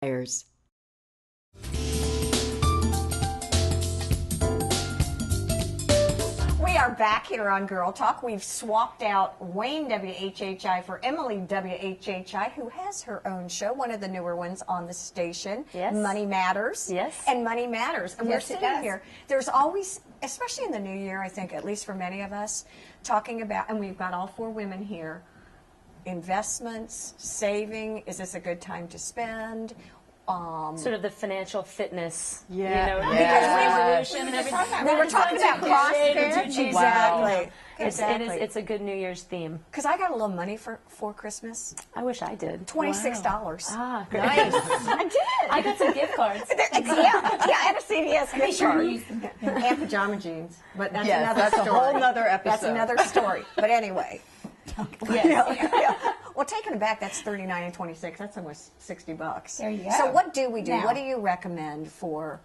buyers. We are back here on Girl Talk. We've swapped out Wayne WHHI for Emily WHHI, who has her own show, one of the newer ones on the station. Yes. Money Matters. Yes. And Money Matters. And Yes, we're it sitting does. here. There's always, especially in the new year, I think, at least for many of us, talking about, and we've got all four women here, investments, saving, is this a good time to spend? Sort of the financial fitness, Yeah. Because revolution and everything. we were talking about CrossFit. Exactly. Exactly. It's a good New Year's theme. Because I got a little money for Christmas. I wish I did. $26. Ah, great. Nice. I did. I got some gift cards. yeah, and a CVS gift card. And pajama jeans. But that's another story. A whole nother episode. That's another story. But anyway. Yes. Yeah. Well, taking it back, that's $39 and $26. That's almost $60. There you go. So what do we do? Now. What do you recommend for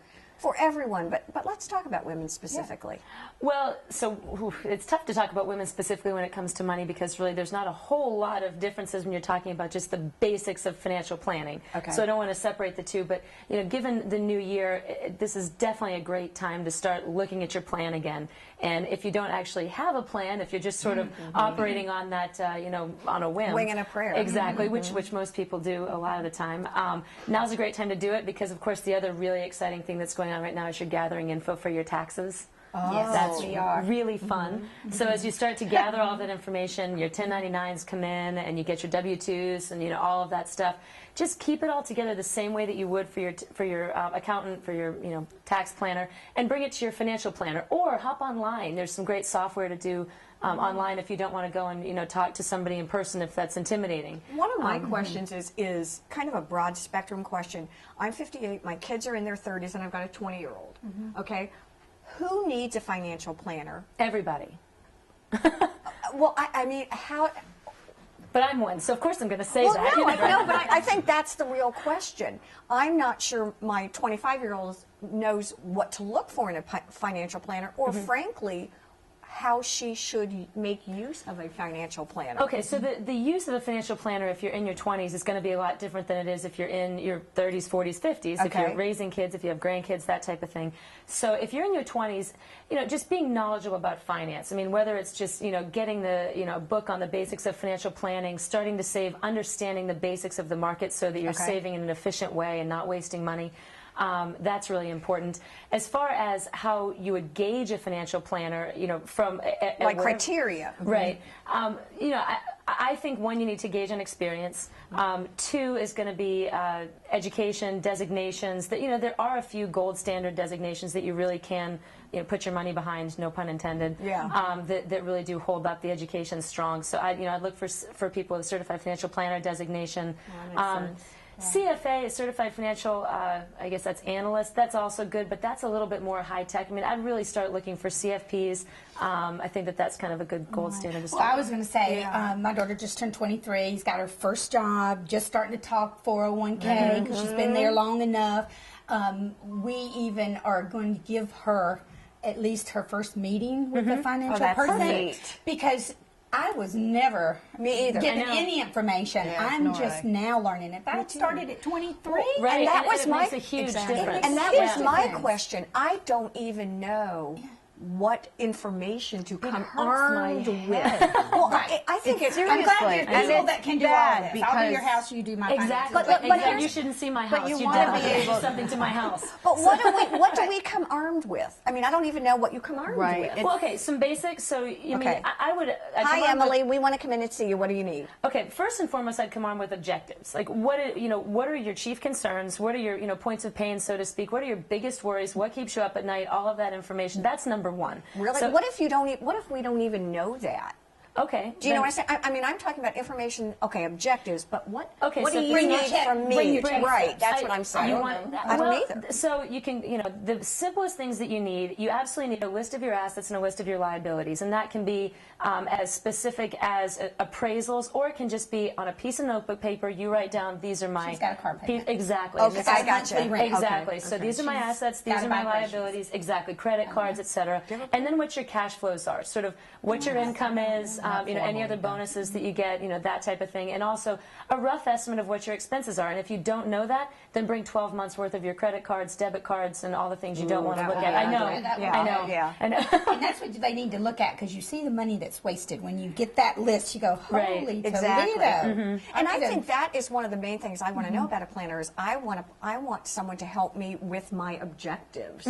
everyone? But let's talk about women specifically. Well, so it's tough to talk about women specifically when it comes to money because really there's not a whole lot of differences when you're talking about just the basics of financial planning. Okay. So I don't want to separate the two, but given the new year, this is definitely a great time to start looking at your plan again. And if you don't actually have a plan, if you're just sort of operating on that, on a whim, Winging a prayer. exactly, which most people do a lot of the time. Now's a great time to do it because, of course, the other really exciting thing that's going on right now is you're gathering info for your taxes. Yes, That's we are. really fun. So as you start to gather all that information, your 1099s come in and you get your W-2s and all of that stuff. Just keep it all together the same way that you would for your accountant, for your tax planner, and bring it to your financial planner. Or hop online. There's some great software to do online if you don't want to go and talk to somebody in person if that's intimidating. One of my questions is kind of a broad spectrum question. I'm 58, my kids are in their 30s, and I've got a 20-year-old. Okay, who needs a financial planner? Everybody. Well, I mean, how? But I'm one, so of course I'm going to say Well, that. no, but I think that's the real question. I'm not sure my 25-year-old knows what to look for in a financial planner, or frankly, how she should make use of a financial planner. Okay, so the use of a financial planner if you're in your 20s is going to be a lot different than it is if you're in your 30s, 40s, 50s, if you're raising kids, if you have grandkids, that type of thing. So if you're in your 20s, just being knowledgeable about finance. I mean, whether it's just, getting the, book on the basics of financial planning, starting to save, understanding the basics of the market so that you're saving in an efficient way and not wasting money. That's really important. As far as how you would gauge a financial planner, from like criteria, right? I think one, you need to gauge on experience. Two is going to be education, designations. That there are a few gold standard designations that you really can put your money behind, no pun intended. Yeah. That really do hold up the education strong. So I'd look for people with a certified financial planner designation. CFA, is Certified Financial, I guess that's analyst. That's also good, but that's a little bit more high tech. I mean, I'd really start looking for CFPs. I think that's kind of a good gold standard to start. Well, I was going to say, my daughter just turned 23. She's got her first job, just starting to talk 401k because she's been there long enough. We even are going to give her at least her first meeting with a financial person because I was never given any information. I'm just now learning it. But I started at 23. Right, and that was it makes a huge difference. And that was my question. I don't even know what information to come armed with. Well, I think it's I'm glad you're people that can do all this. I'll do your house, you do my exactly. finances. But you shouldn't see my house. But you You'd want to definitely be able do something to my house. But what do we come armed with? I mean, I don't even know what you come armed with. Well, okay, some basics. So I would. Hi, Emily. We want to come in and see you. What do you need? Okay, first and foremost, I'd come on with objectives. Like, what are your chief concerns? What are your points of pain, so to speak? What are your biggest worries? What keeps you up at night? All of that information. That's number one. Really? So, what if we don't even know that? Okay. Do you know what I'm saying? I mean, I'm talking about information, objectives, but what do so you need from me? Right, that's what I'm saying. I don't either. So you can, the simplest things that you need, you absolutely need a list of your assets and a list of your liabilities, and that can be as specific as appraisals, or it can just be on a piece of notebook paper, you write down, these are my... She's got a card paper. Exactly. Okay, I got you. Exactly. So these are my assets, these are my liabilities, exactly, credit cards, etc. And then what your cash flows are, sort of what your income is, you know, any other bonuses that you get, you know, that type of thing, and also a rough estimate of what your expenses are. And if you don't know that, then bring 12 months worth of your credit cards, debit cards, and all the things you don't want to look at. I know, I know, yeah. I know. And that's what they need to look at, because you see the money that's wasted. When you get that list, you go, holy Exactly. Toledo. And I think that is one of the main things I want to know about a planner is I want someone to help me with my objectives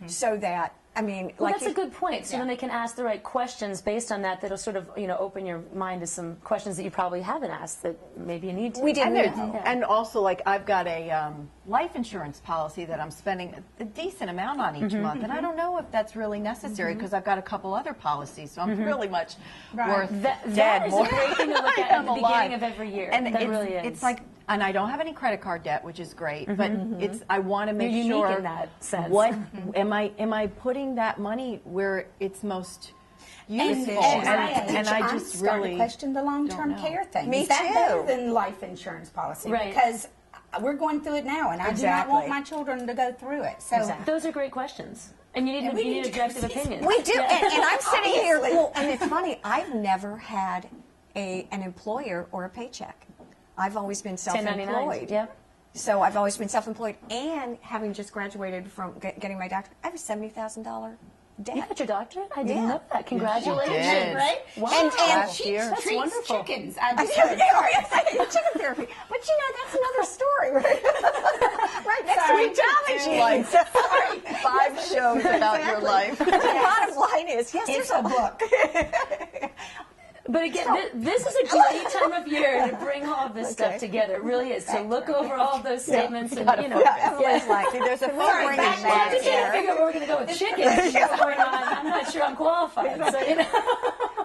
so that, I mean, Well, like that's a good point. So then they can ask the right questions based on that. That'll sort of, you know, open your mind to some questions that you probably haven't asked that maybe you need to. we didn't And, know. and also, like, I've got a life insurance policy that I'm spending a decent amount on each month, and I don't know if that's really necessary because I've got a couple other policies, so I'm really much worth That dead is more a great thing to look at at the I'm alive. beginning of every year. And that it's, really is. it's like, and I don't have any credit card debt, which is great, but it's I want to make You're unique sure in that sense. what am I putting that money where it's most useful, And I I'm just starting really to question the long-term don't know. care thing. Me Is that too. better than life insurance policy? Right. Because we're going through it now, and I do not want Exactly. my children to go through it. So Those are great questions. And you need, we you need need to objective go see opinions. We do, Yeah. and I'm sitting here. Well, and it's funny. I've never had an employer or a paycheck. I've always been 1099. self-employed. Yep. So I've always been self-employed, and having just graduated from getting my doctorate, I have a $70,000 debt. You got your doctorate? I didn't Yeah. know that. Congratulations. did. right? Wow. And Last She year. That's treats wonderful. chickens. I just Yeah, right. Chicken therapy. But you know, that's another story, right? Right next Sorry. to ecology. Like Sorry. 5 shows about your life. The bottom line is, yes, It's there's a book. But again, this is a great time of year to bring all of this stuff together. It really is. To look over all of those statements and, you know. Emily's like, there's a phone ringing I'm back just trying to here. figure out where we're going to go with chickens. What's going on? I'm not sure I'm qualified. So, you know.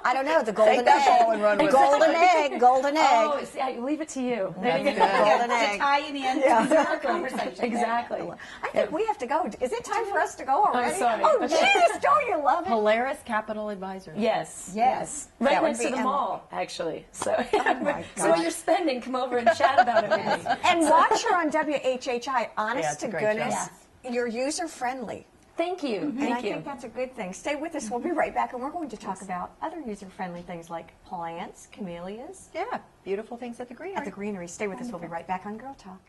I don't know, the golden that egg. ball and run with it. Golden egg, golden egg. Oh, see, I leave it to you. There you go. Golden to egg. tie it in to our conversation. Exactly. I think we have to go. Is it time for us to go already? sorry. Oh, Okay. jeez, don't you love it? Polaris Capital Advisors. Yes. Yes. Right That would next to be the Emily. mall, actually. So, my so when you're spending, come over and chat about it with me. And watch her on WHHI. Honest Yeah, it's a to great goodness, you're user friendly. Thank you. And Thank I you. think that's a good thing. Stay with us. We'll be right back, and we're going to talk about other user-friendly things like plants, camellias, Yeah, beautiful things at the greenery. at the greenery. Stay with us. We'll be right back on Girl Talk.